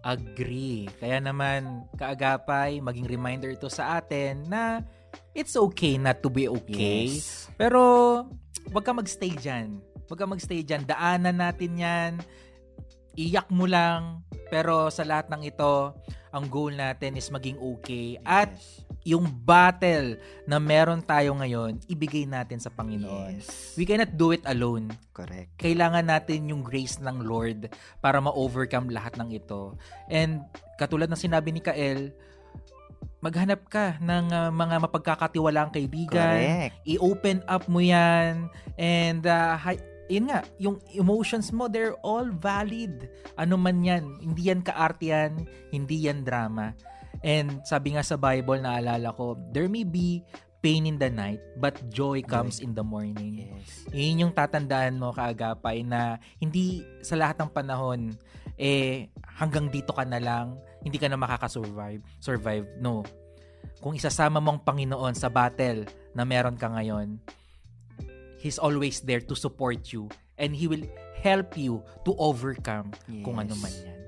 Agree. Kaya naman, kaagapay, maging reminder ito sa atin na it's okay not to be okay.
Yes.
Pero, wag ka magstay dyan. Daanan natin yan. Iyak mo lang. Pero sa lahat ng ito, ang goal natin is maging okay. At yung battle na meron tayo ngayon, ibigay natin sa Panginoon.
Yes.
We cannot do it alone.
Correct.
Kailangan natin yung grace ng Lord para ma-overcome lahat ng ito. And katulad ng sinabi ni Kael, maghanap ka ng mga mapagkakatiwalaang kaibigan.
Correct.
I-open up mo yan. And yun nga, yung emotions mo, they're all valid. Ano man yan. Hindi yan kaarte yan. Hindi yan drama. And sabi nga sa Bible, naalala ko, there may be pain in the night, but joy comes in the morning.
Yes.
Yun yung tatandaan mo, kaagapay, na hindi sa lahat ng panahon, hanggang dito ka na lang, hindi ka na survive. No. Kung isasama mo ang Panginoon sa battle na meron ka ngayon, He's always there to support you, and He will help you to overcome kung ano man yan.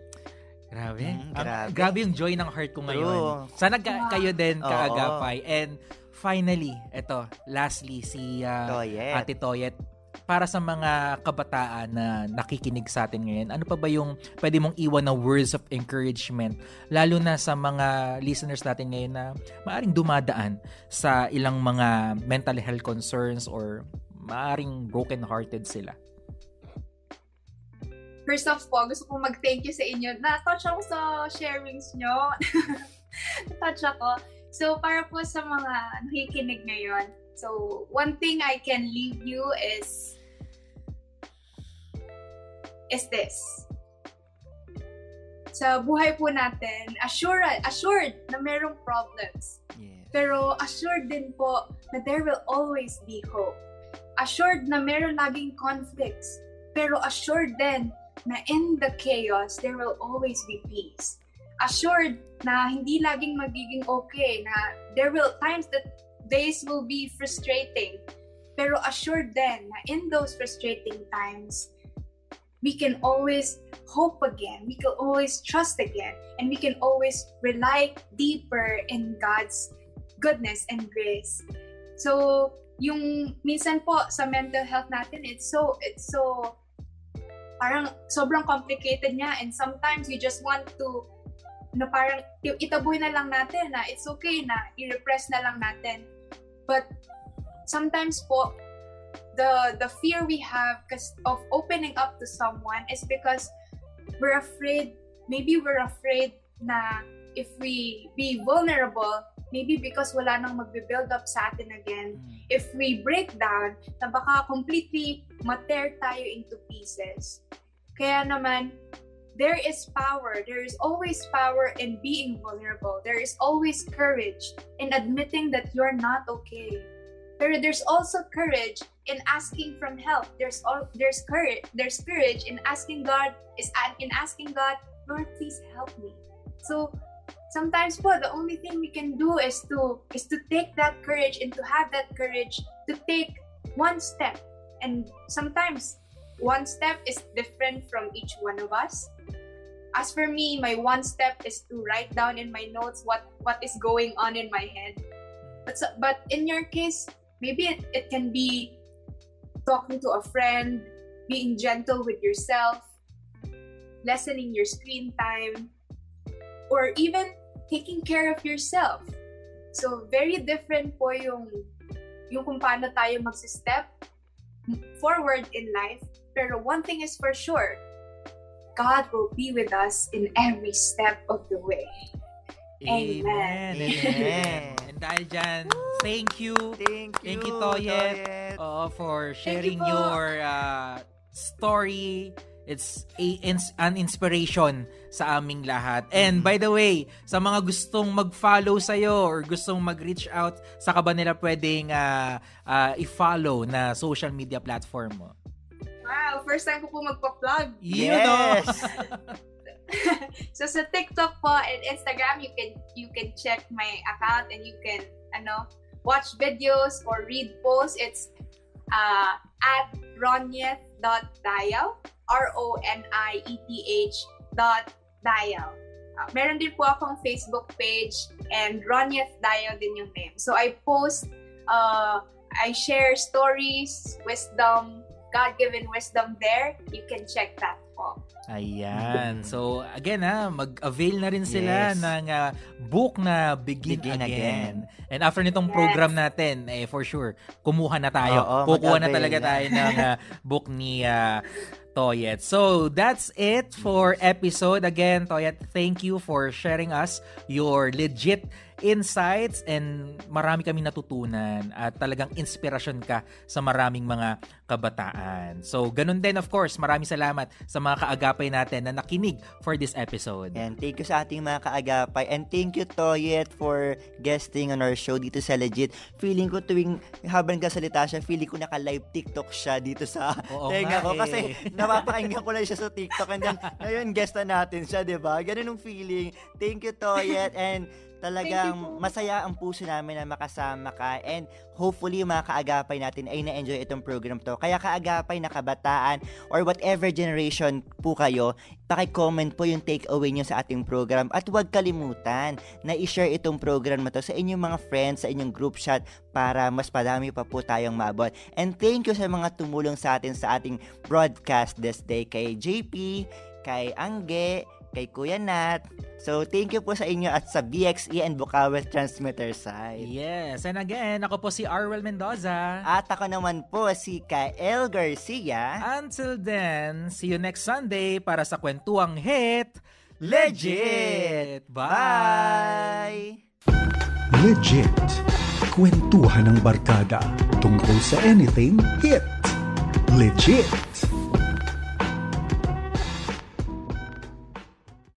Grabe. Grabe yung joy ng heart ko ngayon. Sana kayo din, kaagapay. And finally, lastly, si Ate Toyet, para sa mga kabataan na nakikinig sa atin ngayon, ano pa ba yung pwede mong iwan na words of encouragement, lalo na sa mga listeners natin ngayon na maaring dumadaan sa ilang mga mental health concerns or maaring broken-hearted sila?
First off po, gusto kong mag-thank you sa inyo. Na-touch ako sa sharings nyo. Na-touch ako. So, para po sa mga nakikinig ngayon, so, one thing I can leave you is this. Sa buhay po natin, assured na merong problems.
Yes.
Pero assured din po na there will always be hope. Assured na meron laging conflicts. Pero assured din na in the chaos, there will always be peace. Assured na hindi laging magiging okay, na there will times that days will be frustrating. Pero assured din na in those frustrating times, we can always hope again, we can always trust again, and we can always rely deeper in God's goodness and grace. So, yung minsan po sa mental health natin, it's so parang sobrang complicated niya, and sometimes we just want to parang itaboy na lang natin na it's okay na i-repress na lang natin. But sometimes po the fear we have of opening up to someone is because we're afraid na if we be vulnerable, maybe because wala nang magbe-build up sa atin again, if we break down, na baka completely ma-tear tayo into pieces. Kaya naman, there is always power in being vulnerable. There is always courage in admitting that you're not okay. Pero there's also courage in asking from help. There's courage in asking God, Lord, please help me. So sometimes po, the only thing we can do is to take that courage and to have that courage to take one step. And sometimes one step is different from each one of us. As for me, my one step is to write down in my notes what is going on in my head. But in your case, maybe it can be talking to a friend, being gentle with yourself, lessening your screen time, or even taking care of yourself. So, very different po yung kung paano tayo mag-step forward in life. Pero one thing is for sure, God will be with us in every step of the way.
Amen.
Amen.
And dahil dyan, thank you Toyet, for sharing your story. It's an inspiration sa aming lahat. And by the way, sa mga gustong mag-follow sa'yo or gustong mag-reach out, saka ba nila pwedeng i-follow na social media platform mo?
Wow, first time ko po magpa-plug.
Yes!
So sa TikTok po and Instagram, you can check my account and you can watch videos or read posts. It's at ronieth.dayaw, RONIETH.dayaw. Meron din po akong Facebook page and Ronieth Dayaw din yung name. So I post, I share stories, wisdom, God-given wisdom there. You can check that po.
Ayan. So, again mag-avail na rin sila ng book na Begin Again. And after nitong program natin, for sure, kumuha na tayo. Kukuha na talaga tayo ng book ni Toyet. So, that's it for episode. Again, Toyet, thank you for sharing us your legit insights and marami kaming natutunan at talagang inspirasyon ka sa maraming mga kabataan. So, ganun din of course, maraming salamat sa mga kaagapay natin na nakinig for this episode.
And thank you sa ating mga kaagapay and thank you Toyet for guesting on our show dito sa Legit. Feeling ko tuwing habang kasalita siya, feeling ko naka-live TikTok siya dito sa tenga ko kasi napapakinggan ko lang siya sa TikTok and then ngayon guest na natin siya, diba? Ganun yung feeling. Thank you Toyet and talagang masaya ang puso namin na makasama ka and hopefully yung mga kaagapay natin ay na-enjoy itong program to. Kaya kaagapay na kabataan or whatever generation po kayo, paki-comment po yung takeaway nyo sa ating program at huwag kalimutan na i-share itong program na to sa inyong mga friends, sa inyong group chat para mas padami pa po tayong maabot. And thank you sa mga tumulong sa atin sa ating broadcast this day kay JP, kay Angge, kay Kuya Nat. So, thank you po sa inyo at sa BXE and Bukawi Transmitter side.
Yes, and again, ako po si Arwel Mendoza.
At ako naman po si Kael Garcia.
Until then, see you next Sunday para sa Kwentuang Hit Legit! Bye!
Legit. Kwentuhan ng barkada tungkol sa anything hit. Legit.